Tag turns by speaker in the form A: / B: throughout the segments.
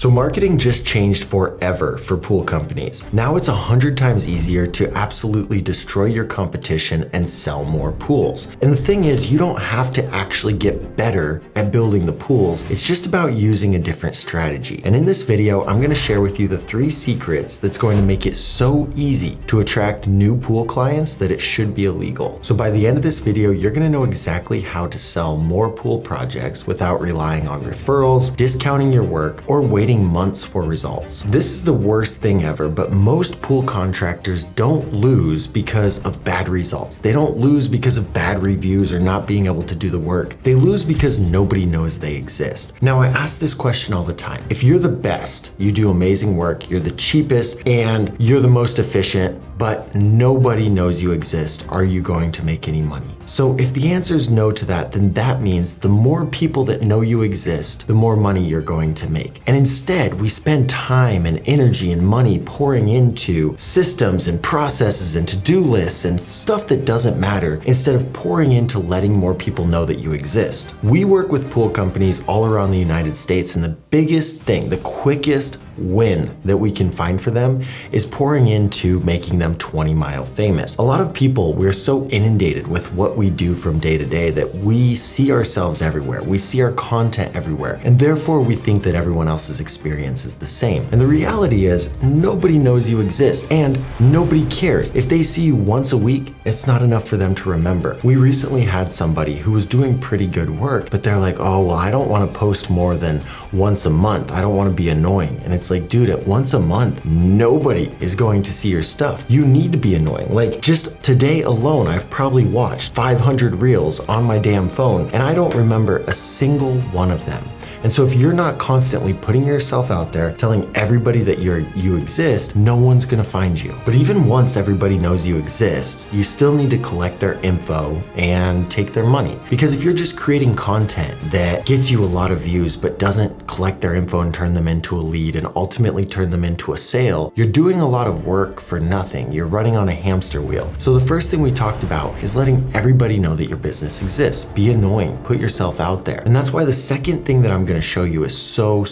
A: So marketing just changed forever for pool companies. Now it's 100 times easier to absolutely destroy your competition and sell more pools. And the thing is, you don't have to actually get better at building the pools. It's just about using a different strategy. And in this video, I'm going to share with you the 3 secrets that's going to make it so easy to attract new pool clients that it should be illegal. So by the end of this video, you're going to know exactly how to sell more pool projects without relying on referrals, discounting your work, or waiting months for results. This is the worst thing ever, but most pool contractors don't lose because of bad results. They don't lose because of bad reviews or not being able to do the work. They lose because nobody knows they exist. Now, I ask this question all the time. If you're the best, you do amazing work, you're the cheapest, and you're the most efficient, but nobody knows you exist, are you going to make any money? So if the answer is no to that, then that means the more people that know you exist, the more money you're going to make. And instead, we spend time and energy and money pouring into systems and processes and to-do lists and stuff that doesn't matter, instead of pouring into letting more people know that you exist. We work with pool companies all around the United States, and the biggest thing, the quickest win that we can find for them is pouring into making them 20-mile famous. A lot of people, we're so inundated with what we do from day to day that we see ourselves everywhere. We see our content everywhere, and therefore we think that everyone else's experience is the same. And the reality is, nobody knows you exist, and nobody cares. If they see you once a week, it's not enough for them to remember. We recently had somebody who was doing pretty good work, but they're like, oh, well, I don't want to post more than once a month. I don't want to be annoying. And it's like, dude, at once a month, nobody is going to see your stuff. You need to be annoying. Like, just today alone, I've probably watched 500 reels on my damn phone, and I don't remember a single one of them. And so if you're not constantly putting yourself out there, telling everybody that you exist, no one's gonna find you. But even once everybody knows you exist, you still need to collect their info and take their money. Because if you're just creating content that gets you a lot of views but doesn't collect their info and turn them into a lead and ultimately turn them into a sale, you're doing a lot of work for nothing. You're running on a hamster wheel. So the first thing we talked about is letting everybody know that your business exists. Be annoying, put yourself out there. And that's why the second thing that I'm going to show you is so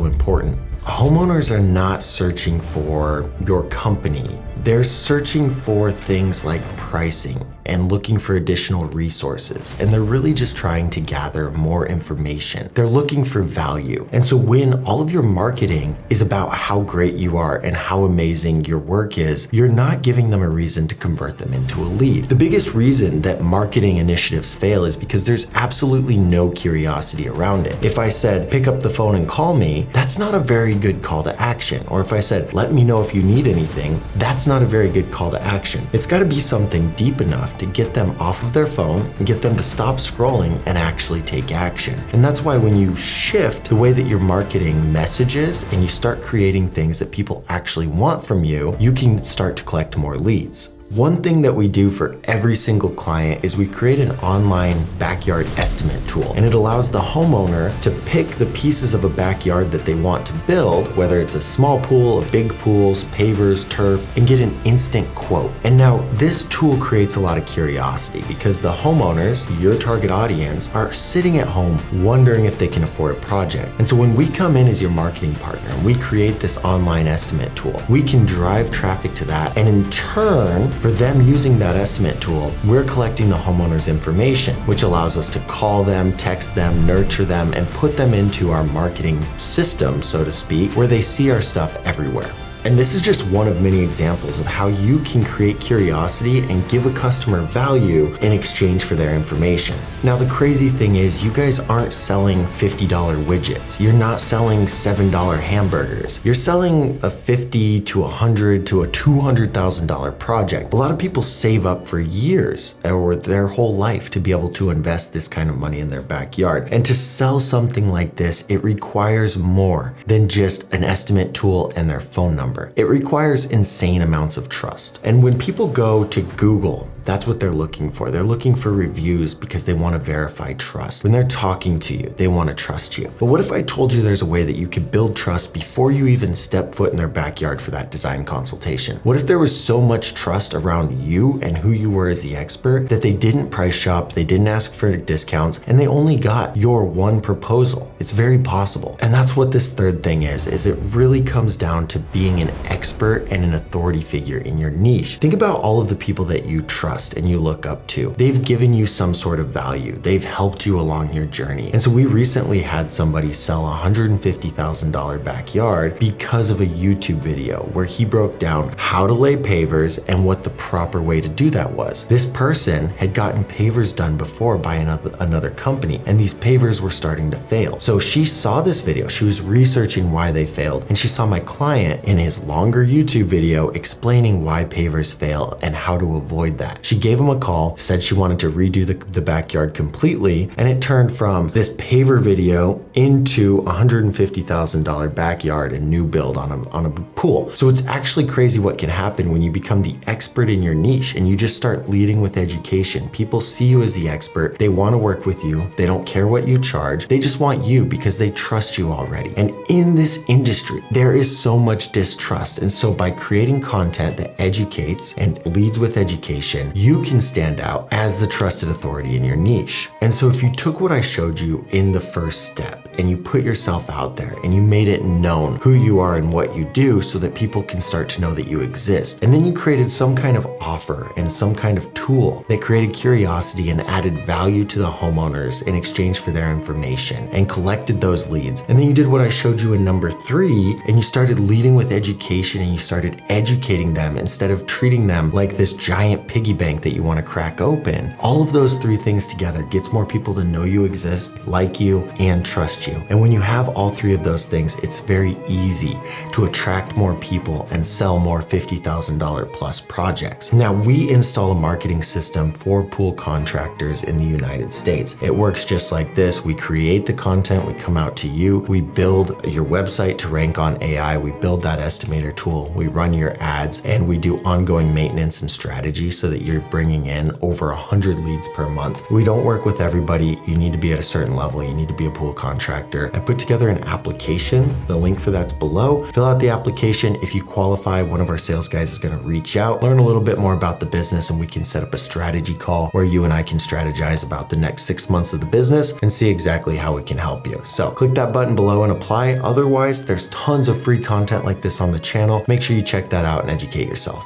A: important. Homeowners are not searching for your company. They're searching for things like pricing and looking for additional resources. And they're really just trying to gather more information. They're looking for value. And so when all of your marketing is about how great you are and how amazing your work is, you're not giving them a reason to convert them into a lead. The biggest reason that marketing initiatives fail is because there's absolutely no curiosity around it. If I said, pick up the phone and call me, that's not a very good call to action. Or if I said, let me know if you need anything, that's not a very good call to action. It's got to be something deep enough to get them off of their phone and get them to stop scrolling and actually take action. And that's why when you shift the way that you're marketing messages and you start creating things that people actually want from you, you can start to collect more leads. One thing that we do for every single client is we create an online backyard estimate tool, and it allows the homeowner to pick the pieces of a backyard that they want to build, whether it's a small pool, a big pools, pavers, turf, and get an instant quote. And now this tool creates a lot of curiosity because the homeowners, your target audience, are sitting at home wondering if they can afford a project. And so when we come in as your marketing partner and we create this online estimate tool, we can drive traffic to that, and in turn, for them using that estimate tool, we're collecting the homeowner's information, which allows us to call them, text them, nurture them, and put them into our marketing system, so to speak, where they see our stuff everywhere. And this is just one of many examples of how you can create curiosity and give a customer value in exchange for their information. Now, the crazy thing is you guys aren't selling $50 widgets. You're not selling $7 hamburgers. You're selling a $50 to $100 to a $200,000 project. A lot of people save up for years or their whole life to be able to invest this kind of money in their backyard. And to sell something like this, it requires more than just an estimate tool and their phone number. It requires insane amounts of trust. And when people go to Google That's what they're looking for. They're looking for reviews because they want to verify trust. When they're talking to you, they want to trust you. But what if I told you there's a way that you could build trust before you even step foot in their backyard for that design consultation? What if there was so much trust around you and who you were as the expert that they didn't price shop, they didn't ask for discounts, and they only got your one proposal? It's very possible. And that's what this third thing is it really comes down to being an expert and an authority figure in your niche. Think about all of the people that you trust and you look up to. They've given you some sort of value. They've helped you along your journey. And so we recently had somebody sell a $150,000 backyard because of a YouTube video where he broke down how to lay pavers and what the proper way to do that was. This person had gotten pavers done before by another company, and these pavers were starting to fail. So she saw this video, she was researching why they failed, and she saw my client in his longer YouTube video explaining why pavers fail and how to avoid that. She gave him a call, said she wanted to redo the backyard completely, and it turned from this paver video into a $150,000 backyard and new build on a pool. So it's actually crazy what can happen when you become the expert in your niche and you just start leading with education. People see you as the expert. They want to work with you. They don't care what you charge. They just want you because they trust you already. And in this industry, there is so much distrust. And so by creating content that educates and leads with education, you can stand out as the trusted authority in your niche. And so if you took what I showed you in the first step and you put yourself out there and you made it known who you are and what you do so that people can start to know that you exist, and then you created some kind of offer and some kind of tool that created curiosity and added value to the homeowners in exchange for their information and collected those leads, and then you did what I showed you in number 3 and you started leading with education and you started educating them instead of treating them like this giant piggy bank that you want to crack open. All of those 3 things together gets more people to know you exist, like you, and trust you. And when you have all 3 of those things, it's very easy to attract more people and sell more $50,000 plus projects. Now, we install a marketing system for pool contractors in the United States. It works just like this. We create the content, we come out to you, we build your website to rank on AI, we build that estimator tool, we run your ads, and we do ongoing maintenance and strategy so that you're bringing in over 100 leads per month. We don't work with everybody. You need to be at a certain level. You need to be a pool contractor. I put together an application. The link for that's below. Fill out the application. If you qualify, one of our sales guys is going to reach out, learn a little bit more about the business, and we can set up a strategy call where you and I can strategize about the next 6 months of the business and see exactly how we can help you. So click that button below and apply. Otherwise, there's tons of free content like this on the channel. Make sure you check that out and educate yourself.